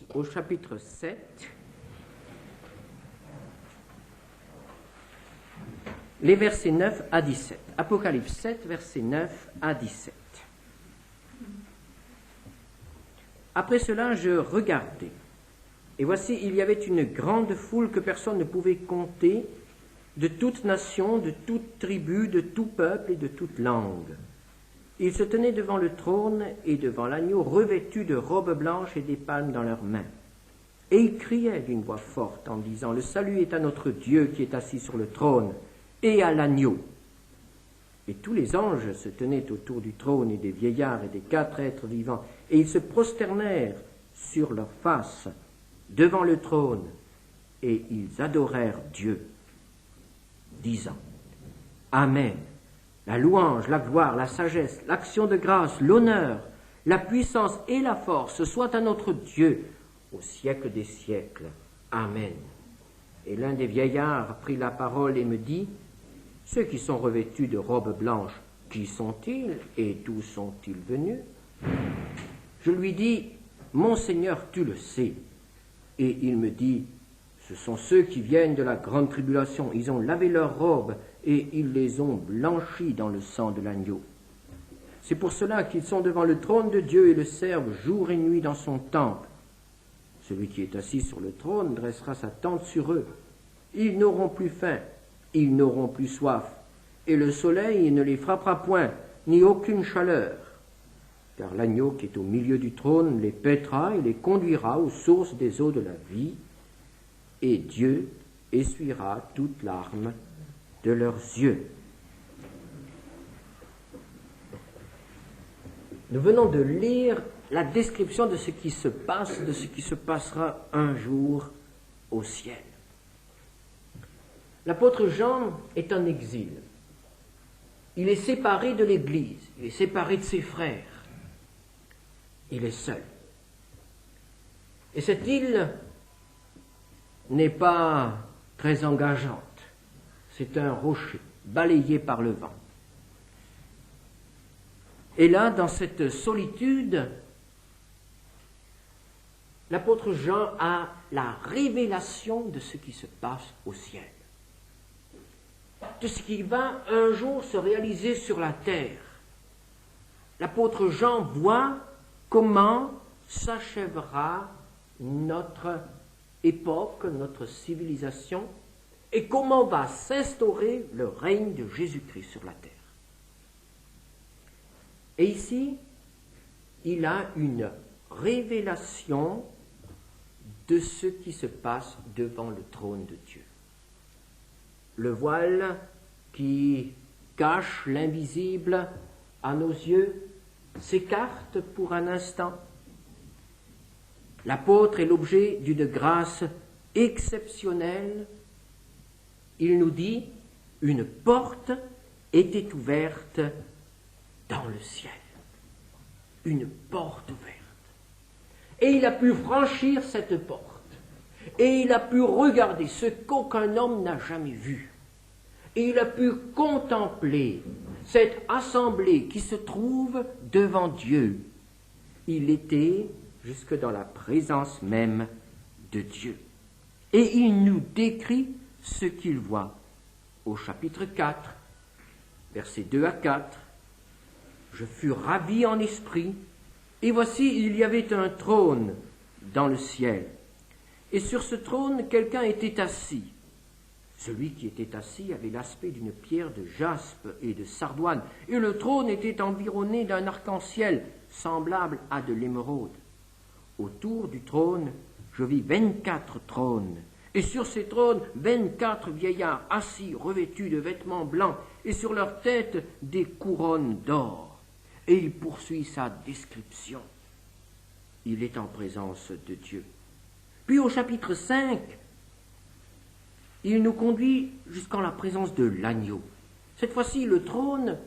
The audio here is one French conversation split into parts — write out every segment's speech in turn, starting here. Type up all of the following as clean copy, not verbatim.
Apocalypse, au chapitre 7, les versets 9 à 17. Apocalypse 7, versets 9 à 17. Après cela, je regardai, et voici, il y avait une grande foule que personne ne pouvait compter, de toute nation, de toute tribu, de tout peuple et de toute langue. Ils se tenaient devant le trône et devant l'agneau, revêtus de robes blanches et des palmes dans leurs mains. Et ils criaient d'une voix forte en disant, « Le salut est à notre Dieu qui est assis sur le trône et à l'agneau. » Et tous les anges se tenaient autour du trône et des vieillards et des 4 êtres vivants, et ils se prosternèrent sur leurs faces devant le trône, et ils adorèrent Dieu, disant, « Amen. La louange, la gloire, la sagesse, l'action de grâce, l'honneur, la puissance et la force soient à notre Dieu au siècle des siècles. Amen. » Et l'un des vieillards prit la parole et me dit, « Ceux qui sont revêtus de robes blanches, qui sont-ils et d'où sont-ils venus ?» Je lui dis, « Mon Seigneur, tu le sais. » Et il me dit, « Ce sont ceux qui viennent de la grande tribulation. Ils ont lavé leurs robes et ils les ont blanchies dans le sang de l'agneau. C'est pour cela qu'ils sont devant le trône de Dieu et le servent jour et nuit dans son temple. Celui qui est assis sur le trône dressera sa tente sur eux. Ils n'auront plus faim, ils n'auront plus soif, et le soleil ne les frappera point, ni aucune chaleur. Car l'agneau qui est au milieu du trône les paîtra et les conduira aux sources des eaux de la vie, et Dieu essuiera toute larme de leurs yeux. » Nous venons de lire la description de ce qui se passe, de ce qui se passera un jour au ciel. L'apôtre Jean est en exil. Il est séparé de l'Église, il est séparé de ses frères. Il est seul. Et cette île n'est pas très engageante. C'est un rocher balayé par le vent. Et là, dans cette solitude, l'apôtre Jean a la révélation de ce qui se passe au ciel, de ce qui va un jour se réaliser sur la terre. L'apôtre Jean voit comment s'achèvera notre époque, notre civilisation, et comment va s'instaurer le règne de Jésus-Christ sur la terre. Et ici, il a une révélation de ce qui se passe devant le trône de Dieu. Le voile qui cache l'invisible à nos yeux s'écarte pour un instant. L'apôtre est l'objet d'une grâce exceptionnelle. Il nous dit, une porte était ouverte dans le ciel. Une porte ouverte. Et il a pu franchir cette porte. Et il a pu regarder ce qu'aucun homme n'a jamais vu. Et il a pu contempler cette assemblée qui se trouve devant Dieu. Il était jusque dans la présence même de Dieu. Et il nous décrit ce qu'il voit au chapitre 4, versets 2 à 4. « Je fus ravi en esprit, et voici, il y avait un trône dans le ciel. Et sur ce trône, quelqu'un était assis. Celui qui était assis avait l'aspect d'une pierre de jaspe et de sardoine, et le trône était environné d'un arc-en-ciel semblable à de l'émeraude. Autour du trône, je vis 24 trônes, et sur ces trônes, 24 vieillards assis, revêtus de vêtements blancs, et sur leurs têtes des couronnes d'or. Et il poursuit sa description. Il est en présence de Dieu. Puis au chapitre 5, il nous conduit jusqu'en la présence de l'agneau. Cette fois-ci, le trône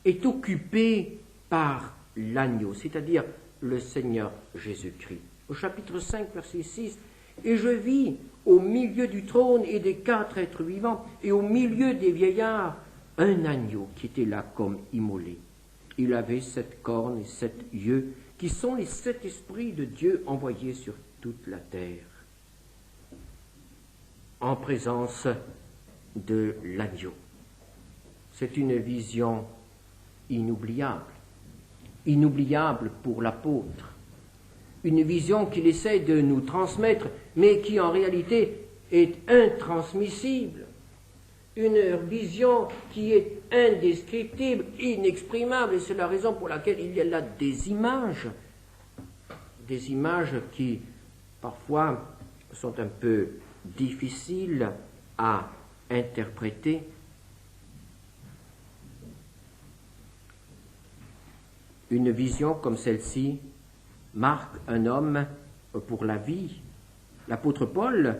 est occupé par l'agneau, c'est-à-dire le Seigneur Jésus-Christ. Au chapitre 5, verset 6, « Et je vis au milieu du trône et des 4 êtres vivants, et au milieu des vieillards, un agneau qui était là comme immolé. Il avait 7 cornes et 7 yeux, qui sont les 7 esprits de Dieu envoyés sur toute la terre, en présence de l'agneau. C'est une vision inoubliable, inoubliable pour l'apôtre, une vision qu'il essaie de nous transmettre, mais qui en réalité est intransmissible, une vision qui est indescriptible, inexprimable, et c'est la raison pour laquelle il y a là des images qui parfois sont un peu difficiles à interpréter. Une vision comme celle-ci marque un homme pour la vie. L'apôtre Paul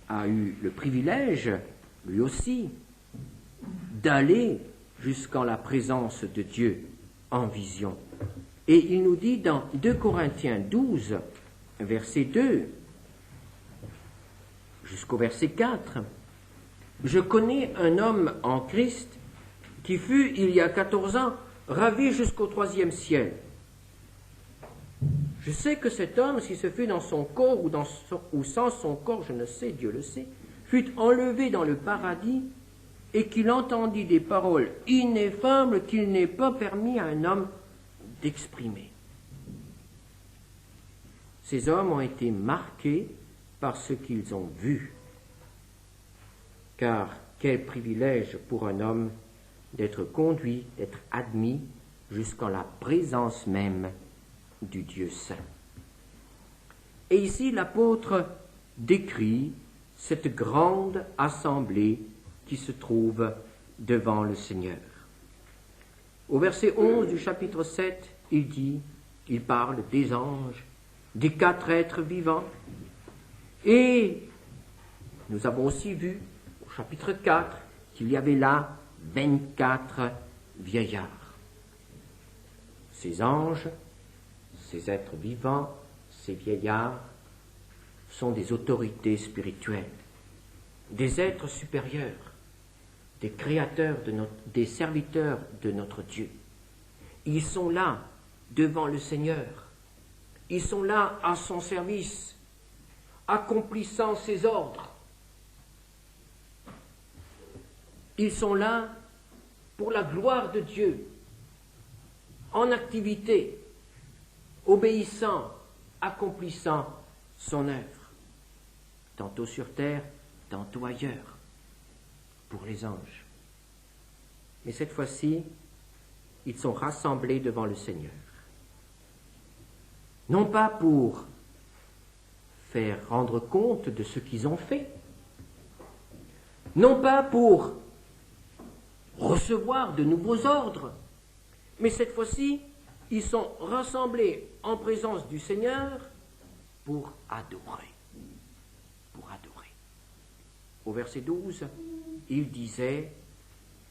a eu le privilège, lui aussi, d'aller jusqu'en la présence de Dieu en vision. Et il nous dit dans 2 Corinthiens 12, verset 2, jusqu'au verset 4, « Je connais un homme en Christ qui fut, il y a 14 ans, ravi jusqu'au 3e ciel. Je sais que cet homme, si ce fut dans son corps ou sans son corps, je ne sais, Dieu le sait, fut enlevé dans le paradis et qu'il entendit des paroles ineffables qu'il n'est pas permis à un homme d'exprimer. » Ces hommes ont été marqués par ce qu'ils ont vu. Car quel privilège pour un homme d'être conduit, d'être admis jusqu'en la présence même du Dieu saint. Et ici, l'apôtre décrit cette grande assemblée qui se trouve devant le Seigneur. Au verset 11 du chapitre 7, il parle des anges, des 4 êtres vivants, et nous avons aussi vu au chapitre 4 qu'il y avait là 24 vieillards. Ces anges, ces êtres vivants, ces vieillards sont des autorités spirituelles, des êtres supérieurs, des créateurs, des serviteurs de notre Dieu. Ils sont là devant le Seigneur. Ils sont là à son service, accomplissant ses ordres. Ils sont là pour la gloire de Dieu, en activité, obéissant, accomplissant son œuvre, tantôt sur terre, tantôt ailleurs, pour les anges. Mais cette fois-ci, ils sont rassemblés devant le Seigneur. Non pas pour faire rendre compte de ce qu'ils ont fait, non pas pour recevoir de nouveaux ordres, mais cette fois-ci, ils sont rassemblés en présence du Seigneur pour adorer. Pour adorer. Au verset 12, il disait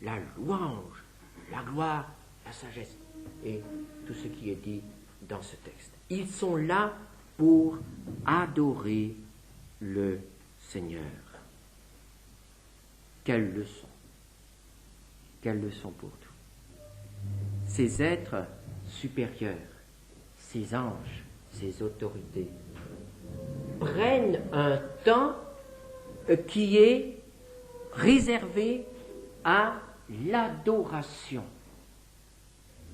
la louange, la gloire, la sagesse et tout ce qui est dit dans ce texte. Ils sont là pour adorer le Seigneur. Quelle leçon! Quelle leçon pour nous! Ces êtres supérieurs, ces anges, ces autorités, prennent un temps qui est réservé à l'adoration.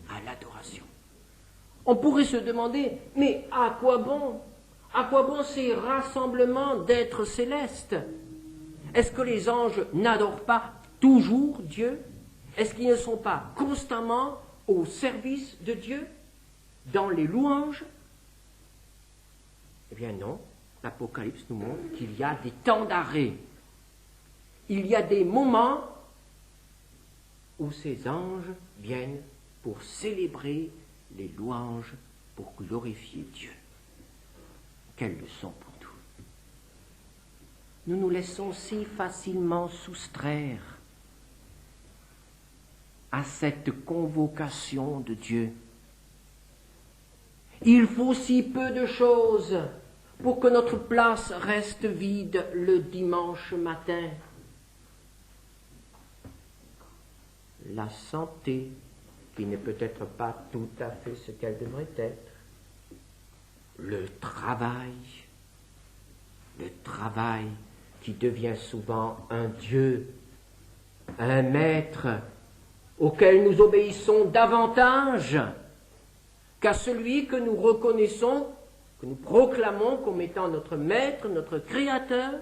À l'adoration. On pourrait se demander, mais à quoi bon? À quoi bon ces rassemblements d'êtres célestes? Est-ce que les anges n'adorent pas toujours Dieu? Est-ce qu'ils ne sont pas constamment au service de Dieu, dans les louanges? Eh bien non, l'Apocalypse nous montre qu'il y a des temps d'arrêt. Il y a des moments où ces anges viennent pour célébrer les louanges, pour glorifier Dieu. Quelle leçon pour nous! Nous nous laissons si facilement soustraire à cette convocation de Dieu. Il faut si peu de choses pour que notre place reste vide le dimanche matin. La santé, qui n'est peut-être pas tout à fait ce qu'elle devrait être, le travail qui devient souvent un Dieu, un maître auquel nous obéissons davantage qu'à celui que nous reconnaissons, que nous proclamons comme étant notre maître, notre créateur.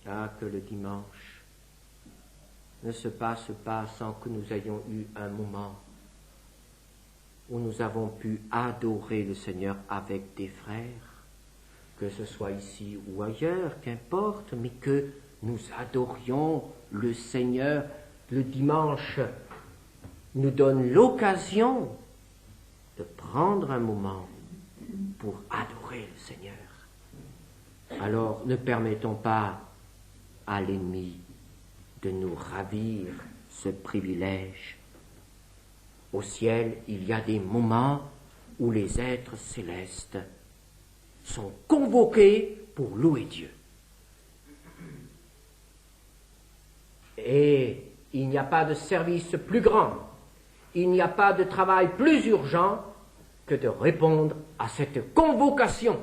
Ah, que le dimanche ne se passe pas sans que nous ayons eu un moment où nous avons pu adorer le Seigneur avec des frères, que ce soit ici ou ailleurs, qu'importe, mais que nous adorions le Seigneur. Le dimanche nous donne l'occasion de prendre un moment pour adorer le Seigneur. Alors ne permettons pas à l'ennemi de nous ravir ce privilège. Au ciel, il y a des moments où les êtres célestes sont convoqués pour louer Dieu. Et il n'y a pas de service plus grand, il n'y a pas de travail plus urgent que de répondre à cette convocation.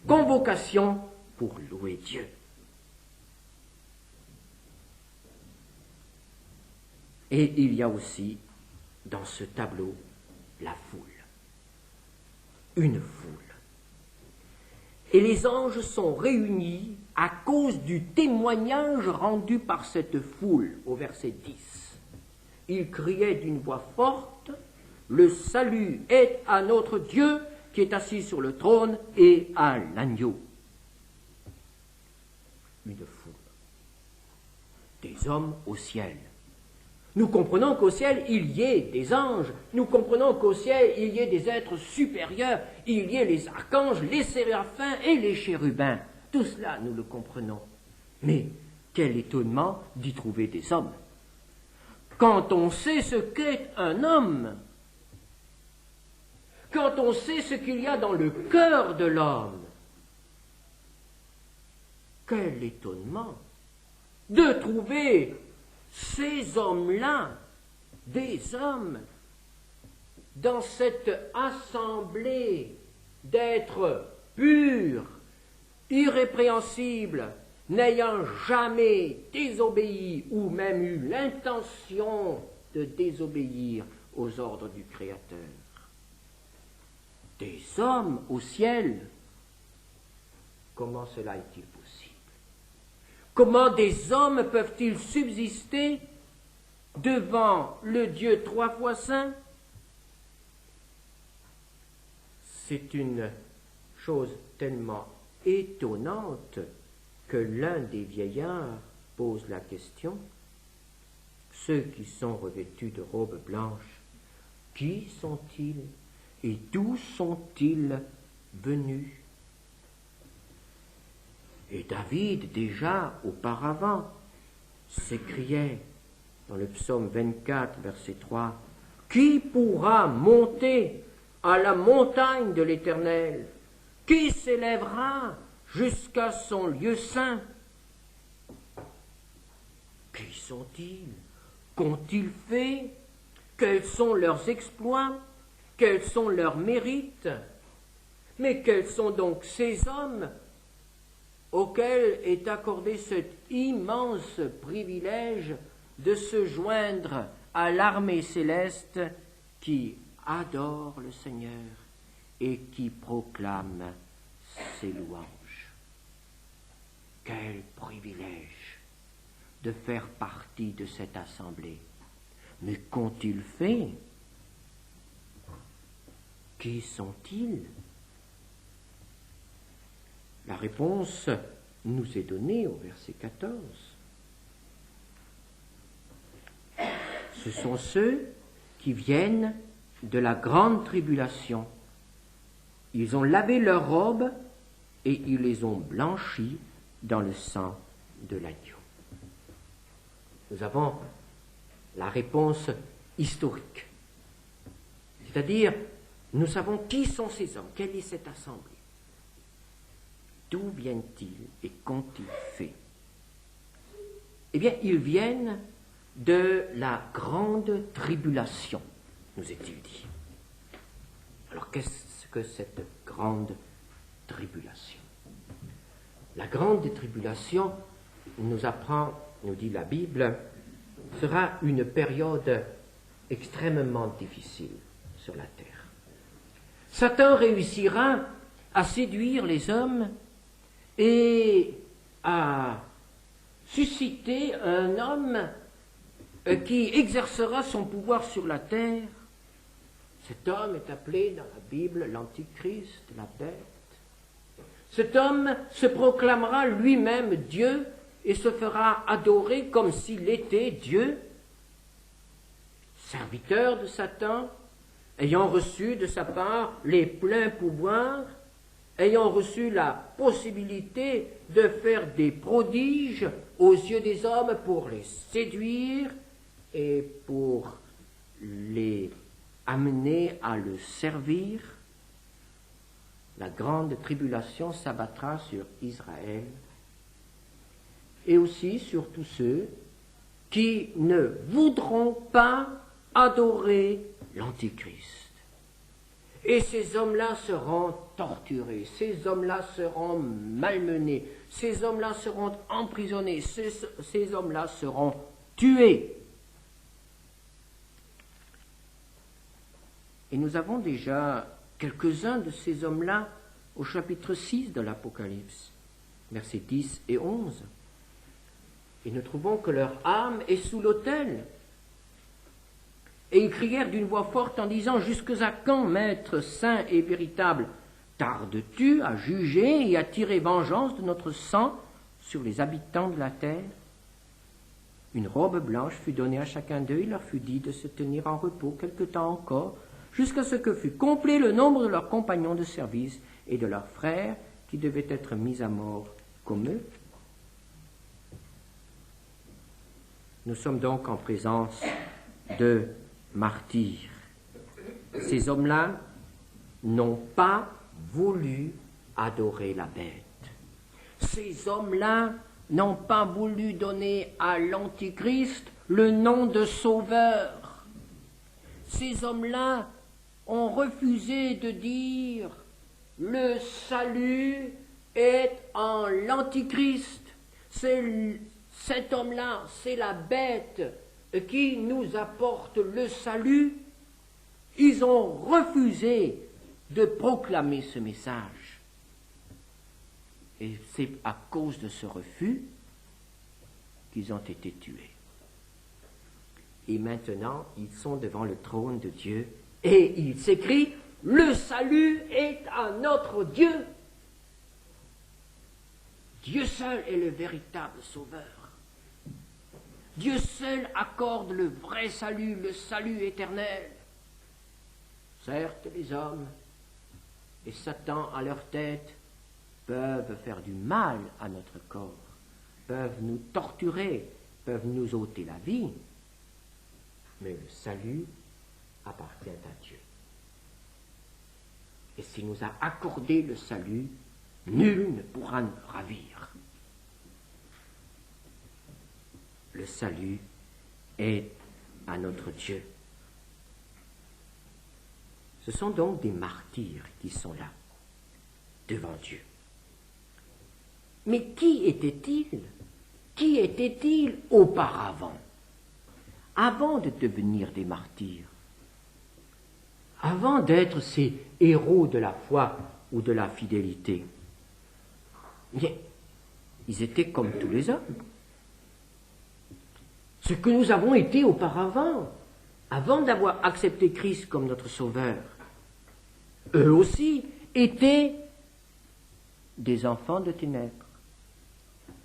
Convocation pour louer Dieu. Et il y a aussi dans ce tableau la foule. Une foule. Et les anges sont réunis à cause du témoignage rendu par cette foule, au verset 10. Ils criaient d'une voix forte, « Le salut est à notre Dieu qui est assis sur le trône et à l'agneau. » Une foule. Des hommes au ciel. Nous comprenons qu'au ciel, il y ait des anges. Nous comprenons qu'au ciel, il y ait des êtres supérieurs. Il y ait les archanges, les séraphins et les chérubins. Tout cela, nous le comprenons. Mais quel étonnement d'y trouver des hommes. Quand on sait ce qu'est un homme, quand on sait ce qu'il y a dans le cœur de l'homme, quel étonnement de trouver ces hommes-là, des hommes, dans cette assemblée d'êtres purs, irrépréhensibles, n'ayant jamais désobéi ou même eu l'intention de désobéir aux ordres du Créateur. Des hommes au ciel, comment cela est-il possible? Comment des hommes peuvent-ils subsister devant le Dieu trois fois saint? C'est une chose tellement étonnante que l'un des vieillards pose la question. Ceux qui sont revêtus de robes blanches, qui sont-ils et d'où sont-ils venus? Et David, déjà auparavant, s'écriait dans le psaume 24, verset 3, « Qui pourra monter à la montagne de l'Éternel? Qui s'élèvera jusqu'à son lieu saint? » Qui sont-ils? Qu'ont-ils fait? Quels sont leurs exploits? Quels sont leurs mérites? Mais quels sont donc ces hommes auquel est accordé cet immense privilège de se joindre à l'armée céleste qui adore le Seigneur et qui proclame ses louanges. Quel privilège de faire partie de cette assemblée. Mais qu'ont-ils fait? Qui sont-ils? La réponse nous est donnée au verset 14. Ce sont ceux qui viennent de la grande tribulation. Ils ont lavé leurs robes et ils les ont blanchies dans le sang de l'agneau. Nous avons la réponse historique. C'est-à-dire, nous savons qui sont ces hommes, quelle est cette assemblée. D'où viennent-ils et qu'ont-ils fait? Eh bien, ils viennent de la grande tribulation. nous est-il dit. Alors qu'est-ce que cette grande tribulation? La grande tribulation nous apprend, nous dit la Bible, sera une période extrêmement difficile sur la terre. Satan réussira à séduire les hommes et à susciter un homme qui exercera son pouvoir sur la terre. Cet homme est appelé dans la Bible l'Antichrist, la bête. Cet homme se proclamera lui-même Dieu et se fera adorer comme s'il était Dieu, serviteur de Satan, ayant reçu de sa part les pleins pouvoirs, ayant reçu la possibilité de faire des prodiges aux yeux des hommes pour les séduire et pour les amener à le servir. La grande tribulation s'abattra sur Israël et aussi sur tous ceux qui ne voudront pas adorer l'Antichrist. Et ces hommes-là seront torturés, ces hommes-là seront malmenés, ces hommes-là seront emprisonnés, ces hommes-là seront tués. Et nous avons déjà quelques-uns de ces hommes-là au chapitre 6 de l'Apocalypse, versets 10 et 11. Et nous trouvons que leur âme est sous l'autel. Et ils crièrent d'une voix forte en disant « Jusque à quand, Maître saint et véritable, tardes-tu à juger et à tirer vengeance de notre sang sur les habitants de la terre ?» Une robe blanche fut donnée à chacun d'eux, il leur fut dit de se tenir en repos quelque temps encore, jusqu'à ce que fût complet le nombre de leurs compagnons de service et de leurs frères qui devaient être mis à mort comme eux. Nous sommes donc en présence de martyrs. Ces hommes-là n'ont pas voulu adorer la bête. Ces hommes-là n'ont pas voulu donner à l'Antichrist le nom de sauveur. Ces hommes-là ont refusé de dire « Le salut est en l'Antichrist ». Cet homme-là, c'est la bête qui nous apporte le salut. Ils ont refusé de proclamer ce message. Et c'est à cause de ce refus qu'ils ont été tués. Et maintenant, ils sont devant le trône de Dieu et ils s'écrient « Le salut est à notre Dieu ». Dieu seul est le véritable sauveur. Dieu seul accorde le vrai salut, le salut éternel. Certes, les hommes et Satan à leur tête peuvent faire du mal à notre corps, peuvent nous torturer, peuvent nous ôter la vie, mais le salut appartient à Dieu. Et s'il nous a accordé le salut, nul ne pourra nous ravir. Le salut est à notre Dieu. Ce sont donc des martyrs qui sont là, devant Dieu. Mais qui étaient-ils? Qui étaient-ils auparavant? Avant de devenir des martyrs, avant d'être ces héros de la foi ou de la fidélité, mais ils étaient comme tous les hommes. Ce que nous avons été auparavant, avant d'avoir accepté Christ comme notre Sauveur, eux aussi étaient des enfants de ténèbres.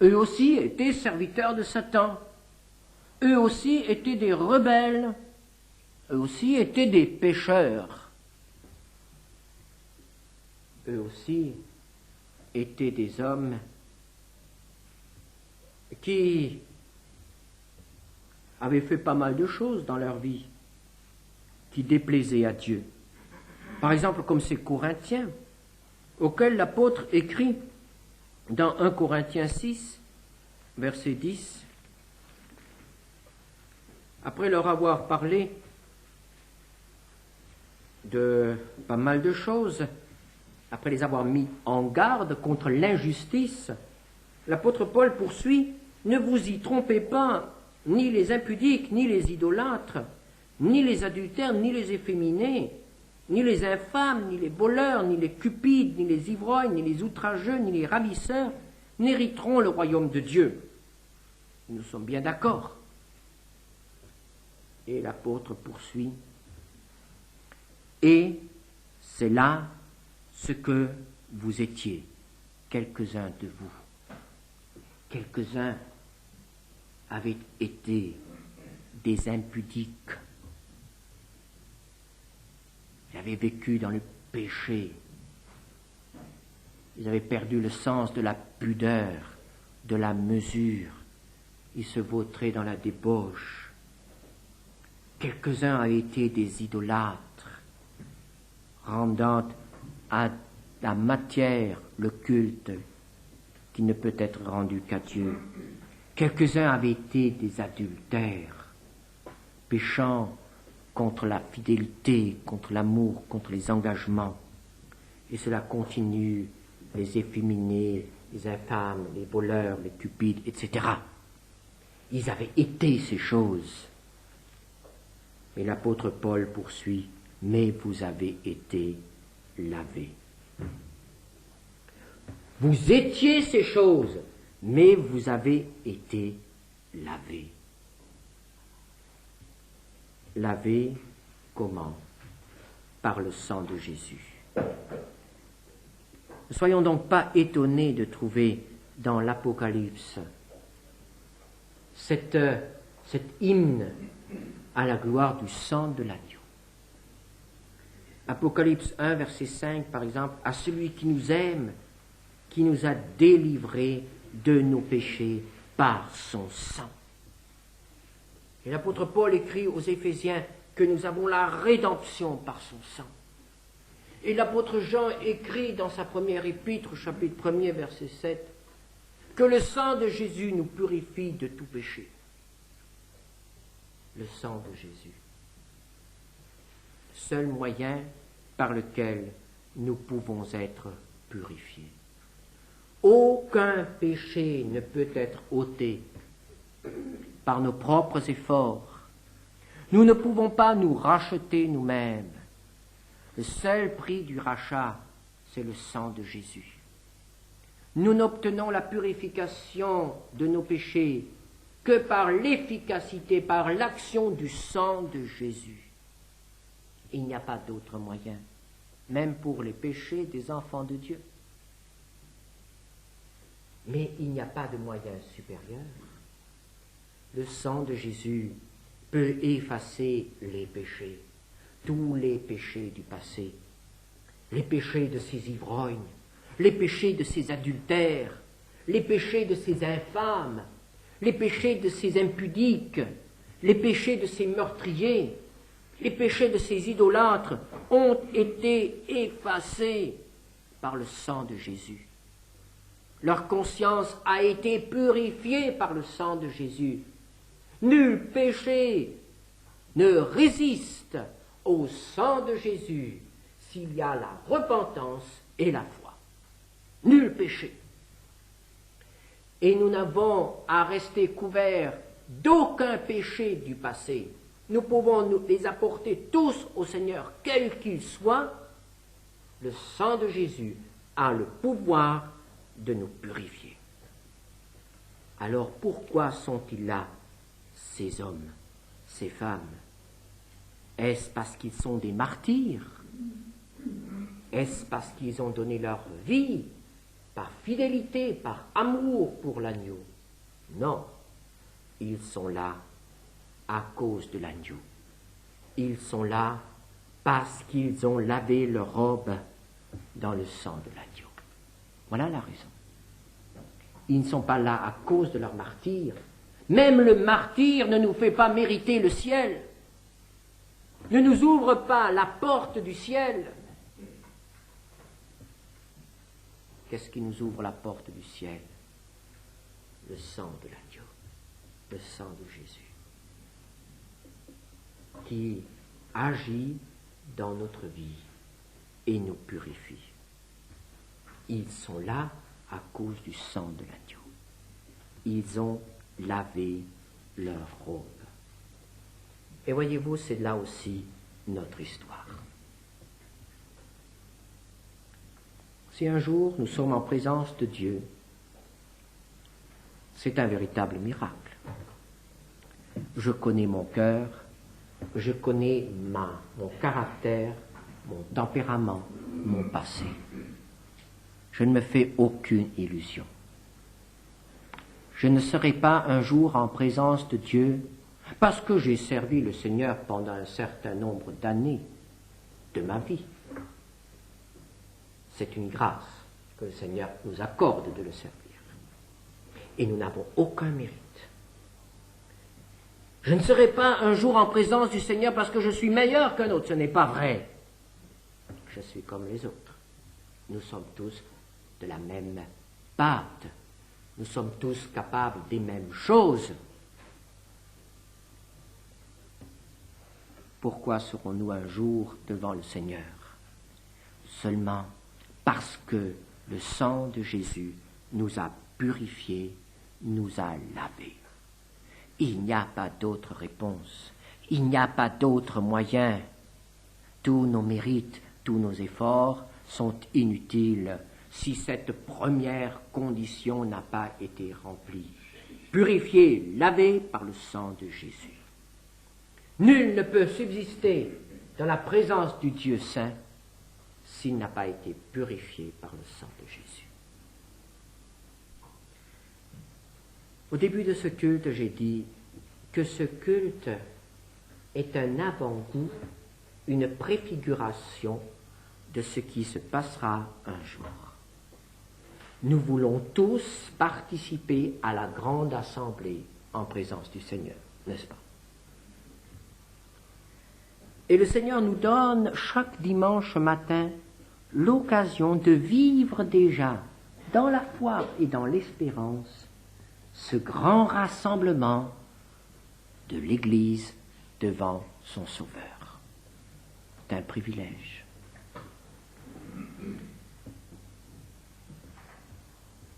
Eux aussi étaient serviteurs de Satan. Eux aussi étaient des rebelles. Eux aussi étaient des pécheurs. Eux aussi étaient des hommes qui avaient fait pas mal de choses dans leur vie qui déplaisaient à Dieu. Par exemple, comme ces Corinthiens, auxquels l'apôtre écrit dans 1 Corinthiens 6, verset 10, après leur avoir parlé de pas mal de choses. Après les avoir mis en garde contre l'injustice, l'apôtre Paul poursuit: ne vous y trompez pas, ni les impudiques, ni les idolâtres, ni les adultères, ni les efféminés, ni les infâmes, ni les voleurs, ni les cupides, ni les ivrognes, ni les outrageux, ni les ravisseurs n'hériteront le royaume de Dieu. Nous sommes bien d'accord. Et l'apôtre poursuit: et c'est là ce que vous étiez, quelques-uns de vous. Quelques-uns avaient été des impudiques. Ils avaient vécu dans le péché. Ils avaient perdu le sens de la pudeur, de la mesure. Ils se vautraient dans la débauche. Quelques-uns avaient été des idolâtres, rendant à la matière le culte qui ne peut être rendu qu'à Dieu. Quelques-uns avaient été des adultères, péchant contre la fidélité, contre l'amour, contre les engagements. Et cela continue, les efféminés, les infâmes, les voleurs, les cupides, etc. Ils avaient été ces choses. Mais l'apôtre Paul poursuit: mais vous avez été lavés. Vous étiez ces choses, mais vous avez été lavés. Lavés comment? Par le sang de Jésus. Ne soyons donc pas étonnés de trouver dans l'Apocalypse cet hymne à la gloire du sang de l'agneau. Apocalypse 1, verset 5, par exemple: à celui qui nous aime, qui nous a délivrés de nos péchés par son sang. Et l'apôtre Paul écrit aux Éphésiens que nous avons la rédemption par son sang. Et l'apôtre Jean écrit dans sa première épître, chapitre 1er, verset 7, que le sang de Jésus nous purifie de tout péché. Le sang de Jésus. Seul moyen par lequel nous pouvons être purifiés. Aucun péché ne peut être ôté par nos propres efforts. Nous ne pouvons pas nous racheter nous-mêmes. Le seul prix du rachat, c'est le sang de Jésus. Nous n'obtenons la purification de nos péchés que par l'efficacité, par l'action du sang de Jésus. Il n'y a pas d'autre moyen, même pour les péchés des enfants de Dieu. Mais il n'y a pas de moyen supérieur. Le sang de Jésus peut effacer les péchés, tous les péchés du passé, les péchés de ces ivrognes, les péchés de ces adultères, les péchés de ces infâmes, les péchés de ces impudiques, les péchés de ces meurtriers, les péchés de ces idolâtres ont été effacés par le sang de Jésus. Leur conscience a été purifiée par le sang de Jésus. Nul péché ne résiste au sang de Jésus s'il y a la repentance et la foi. Nul péché. Et nous n'avons à rester couverts d'aucun péché du passé. Nous pouvons nous les apporter tous au Seigneur, quel qu'il soit. Le sang de Jésus a le pouvoir de nous purifier. Alors pourquoi sont-ils là, ces hommes, ces femmes? Est-ce parce qu'ils sont des martyrs? Est-ce parce qu'ils ont donné leur vie par fidélité, par amour pour l'agneau? Non, ils sont là à cause de l'agneau. Ils sont là parce qu'ils ont lavé leur robe dans le sang de l'agneau. Voilà la raison. Ils ne sont pas là à cause de leur martyr. Même le martyr ne nous fait pas mériter le ciel. Ne nous ouvre pas la porte du ciel. Qu'est-ce qui nous ouvre la porte du ciel? Le sang de l'agneau, le sang de Jésus, qui agit dans notre vie et nous purifient. Ils sont là à cause du sang de l'agneau. Ils ont lavé leur robe. Et voyez-vous, c'est là aussi notre histoire. Si un jour nous sommes en présence de Dieu, c'est un véritable miracle. Je connais mon cœur, je connais mon caractère, mon tempérament, mon passé. Je ne me fais aucune illusion. Je ne serai pas un jour en présence de Dieu parce que j'ai servi le Seigneur pendant un certain nombre d'années de ma vie. C'est une grâce que le Seigneur nous accorde de le servir. Et nous n'avons aucun mérite. Je ne serai pas un jour en présence du Seigneur parce que je suis meilleur qu'un autre. Ce n'est pas vrai. Je suis comme les autres. Nous sommes tous de la même pâte. Nous sommes tous capables des mêmes choses. Pourquoi serons-nous un jour devant le Seigneur? Seulement parce que le sang de Jésus nous a purifiés, nous a lavés. Il n'y a pas d'autre réponse. Il n'y a pas d'autre moyen. Tous nos mérites, tous nos efforts sont inutiles si cette première condition n'a pas été remplie. Purifié, lavé par le sang de Jésus. Nul ne peut subsister dans la présence du Dieu saint s'il n'a pas été purifié par le sang de Jésus. Au début de ce culte, j'ai dit que ce culte est un avant-goût, une préfiguration de ce qui se passera un jour. Nous voulons tous participer à la grande assemblée en présence du Seigneur, n'est-ce pas? Et le Seigneur nous donne chaque dimanche matin l'occasion de vivre déjà dans la foi et dans l'espérance ce grand rassemblement de l'Église devant son Sauveur. C'est un privilège.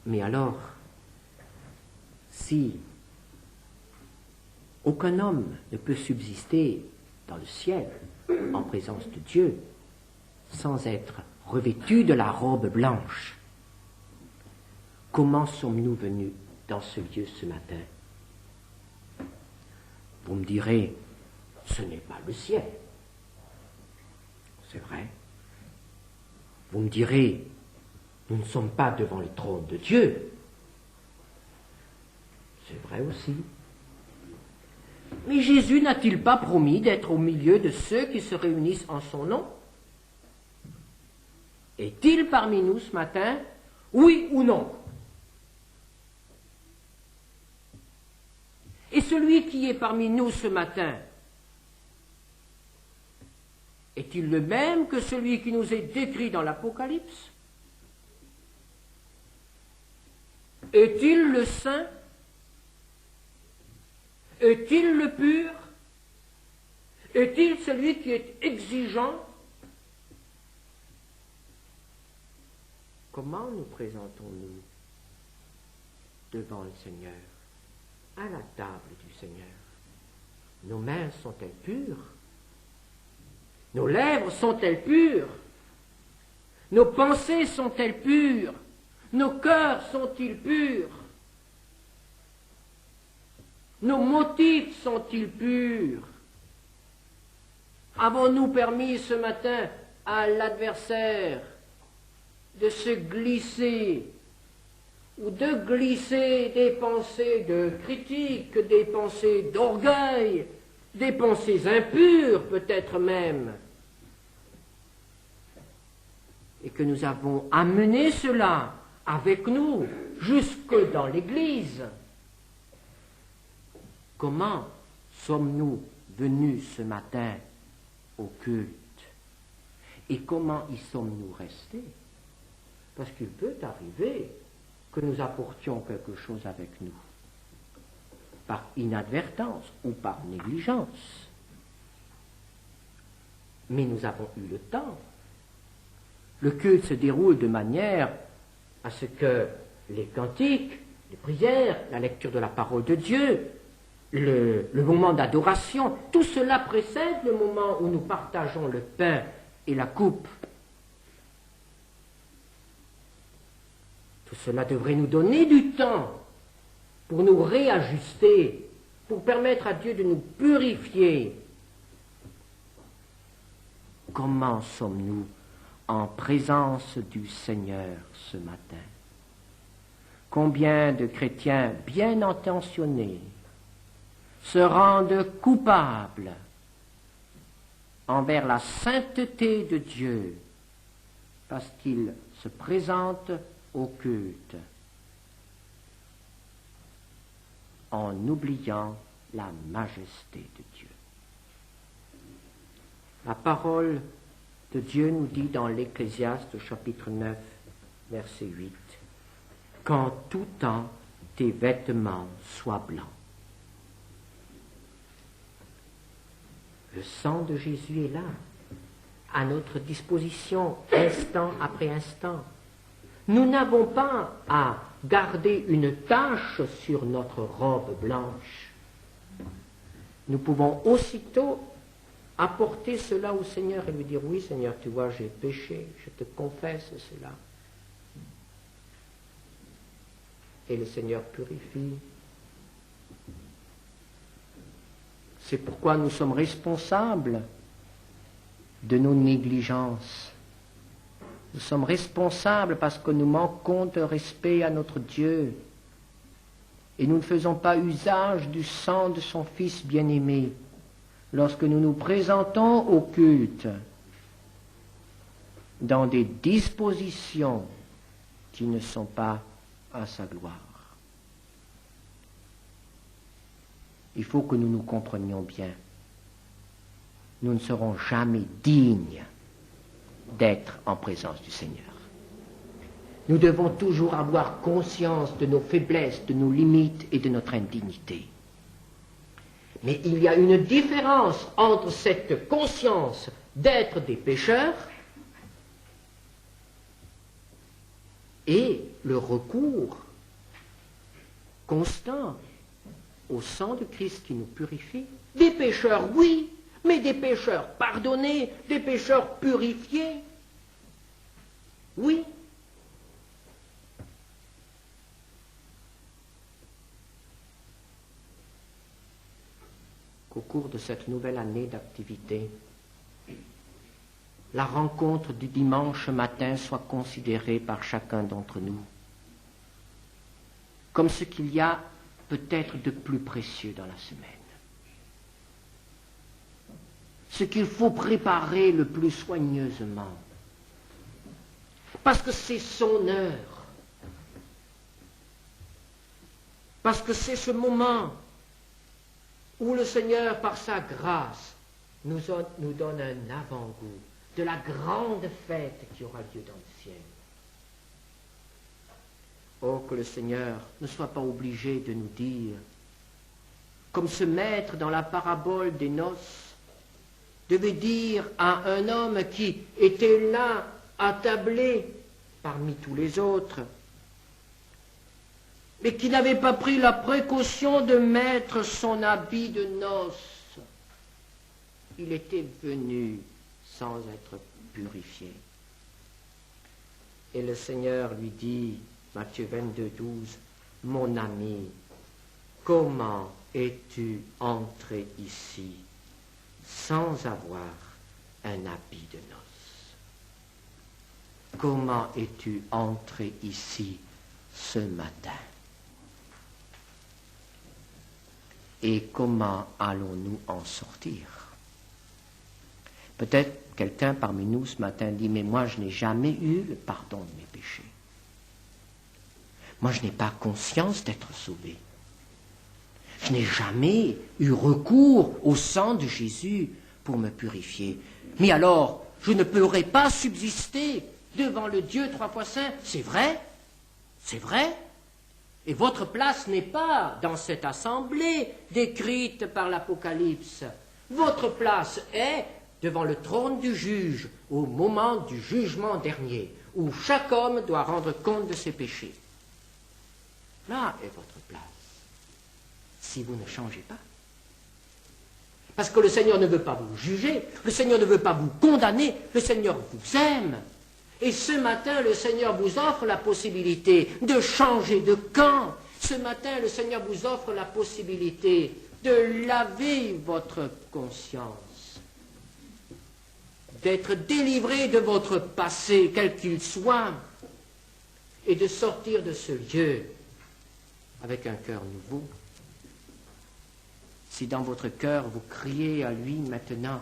Mais alors, si aucun homme ne peut subsister dans le ciel en présence de Dieu sans être revêtu de la robe blanche, comment sommes-nous venus dans ce lieu ce matin? Vous me direz, ce n'est pas le ciel. C'est vrai. Vous me direz, nous ne sommes pas devant le trône de Dieu. C'est vrai aussi. Mais Jésus n'a-t-il pas promis d'être au milieu de ceux qui se réunissent en son nom? Est-il parmi nous ce matin? Oui ou non? Et celui qui est parmi nous ce matin, est-il le même que celui qui nous est décrit dans l'Apocalypse? Est-il le saint? Est-il le pur? Est-il celui qui est exigeant? Comment nous présentons-nous devant le Seigneur, à la table du Seigneur? Nos mains sont-elles pures? Nos lèvres sont-elles pures? Nos pensées sont-elles pures? Nos cœurs sont-ils purs? Nos motifs sont-ils purs? Avons-nous permis ce matin à l'adversaire de se glisser ou de glisser des pensées de critique, des pensées d'orgueil, des pensées impures peut-être même, et que nous avons amené cela avec nous jusque dans l'Église? Comment sommes-nous venus ce matin au culte? Et comment y sommes-nous restés? Parce qu'il peut arriver que nous apportions quelque chose avec nous, par inadvertance ou par négligence. Mais nous avons eu le temps. Le culte se déroule de manière à ce que les cantiques, les prières, la lecture de la parole de Dieu, le moment d'adoration, tout cela précède le moment où nous partageons le pain et la coupe. Tout cela devrait nous donner du temps pour nous réajuster, pour permettre à Dieu de nous purifier. Comment sommes-nous en présence du Seigneur ce matin? Combien de chrétiens bien intentionnés se rendent coupables envers la sainteté de Dieu parce qu'ils se présentent au culte en oubliant la majesté de Dieu. La parole de Dieu nous dit dans l'Ecclésiaste chapitre 9, verset 8, « Qu'en tout temps tes vêtements soient blancs. » Le sang de Jésus est là, à notre disposition, instant après instant. Nous n'avons pas à garder une tache sur notre robe blanche. Nous pouvons aussitôt apporter cela au Seigneur et lui dire, oui Seigneur, tu vois, j'ai péché, je te confesse cela. Et le Seigneur purifie. C'est pourquoi nous sommes responsables de nos négligences. Nous sommes responsables parce que nous manquons de respect à notre Dieu. Et nous ne faisons pas usage du sang de son Fils bien-aimé lorsque nous nous présentons au culte dans des dispositions qui ne sont pas à sa gloire. Il faut que nous nous comprenions bien. Nous ne serons jamais dignes d'être en présence du Seigneur. Nous devons toujours avoir conscience de nos faiblesses, de nos limites et de notre indignité. Mais il y a une différence entre cette conscience d'être des pécheurs et le recours constant au sang de Christ qui nous purifie. Des pécheurs, oui, mais des pécheurs pardonnés, des pécheurs purifiés. Oui. Qu'au cours de cette nouvelle année d'activité, la rencontre du dimanche matin soit considérée par chacun d'entre nous comme ce qu'il y a peut-être de plus précieux dans la semaine. Ce qu'il faut préparer le plus soigneusement. Parce que c'est son heure. Parce que c'est ce moment où le Seigneur, par sa grâce, nous donne un avant-goût de la grande fête qui aura lieu dans le ciel. Oh, que le Seigneur ne soit pas obligé de nous dire, comme ce maître dans la parabole des noces, devait dire à un homme qui était là, attablé parmi tous les autres, mais qui n'avait pas pris la précaution de mettre son habit de noces. Il était venu sans être purifié. Et le Seigneur lui dit, Matthieu 22, 12, « Mon ami, comment es-tu entré ici sans avoir un habit de noces? Comment es-tu entré ici ce matin? Et comment allons-nous en sortir? » Peut-être quelqu'un parmi nous ce matin dit, « Mais moi, je n'ai jamais eu le pardon de mes péchés. Moi, je n'ai pas conscience d'être sauvé. Je n'ai jamais eu recours au sang de Jésus pour me purifier. Mais alors, je ne pourrai pas subsister devant le Dieu trois fois saint. C'est vrai, c'est vrai. Et votre place n'est pas dans cette assemblée décrite par l'Apocalypse. Votre place est devant le trône du juge au moment du jugement dernier, où chaque homme doit rendre compte de ses péchés. Là est votre place, si vous ne changez pas. Parce que le Seigneur ne veut pas vous juger, le Seigneur ne veut pas vous condamner, le Seigneur vous aime. Et ce matin, le Seigneur vous offre la possibilité de changer de camp. Ce matin, le Seigneur vous offre la possibilité de laver votre conscience, d'être délivré de votre passé, quel qu'il soit, et de sortir de ce lieu avec un cœur nouveau. Si dans votre cœur vous criez à lui maintenant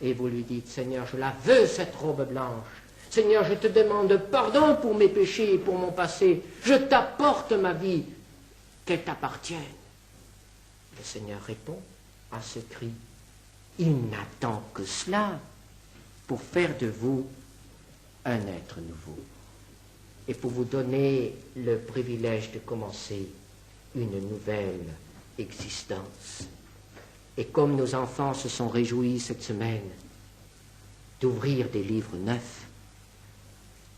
et vous lui dites « Seigneur, je la veux cette robe blanche. Seigneur, je te demande pardon pour mes péchés et pour mon passé. Je t'apporte ma vie, qu'elle t'appartienne. » Le Seigneur répond à ce cri. Il n'attend que cela pour faire de vous un être nouveau et pour vous donner le privilège de commencer une nouvelle existence. Et comme nos enfants se sont réjouis cette semaine d'ouvrir des livres neufs,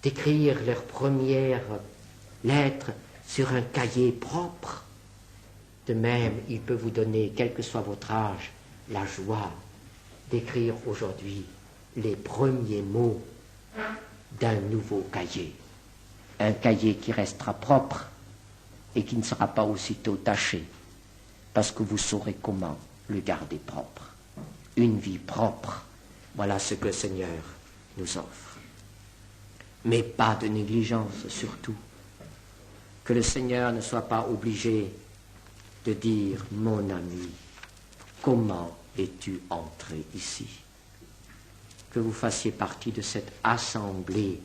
d'écrire leurs premières lettres sur un cahier propre, de même, il peut vous donner, quel que soit votre âge, la joie d'écrire aujourd'hui les premiers mots d'un nouveau cahier. Un cahier qui restera propre et qui ne sera pas aussitôt taché, parce que vous saurez comment le garder propre. Une vie propre, voilà ce que le Seigneur nous offre. Mais pas de négligence, surtout. Que le Seigneur ne soit pas obligé de dire « Mon ami, comment es-tu entré ici ?» Que vous fassiez partie de cette assemblée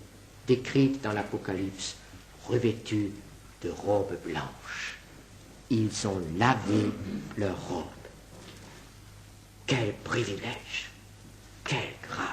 décrite dans l'Apocalypse, revêtue de robes blanches. Ils ont lavé leurs robes. Quel privilège, quelle grâce.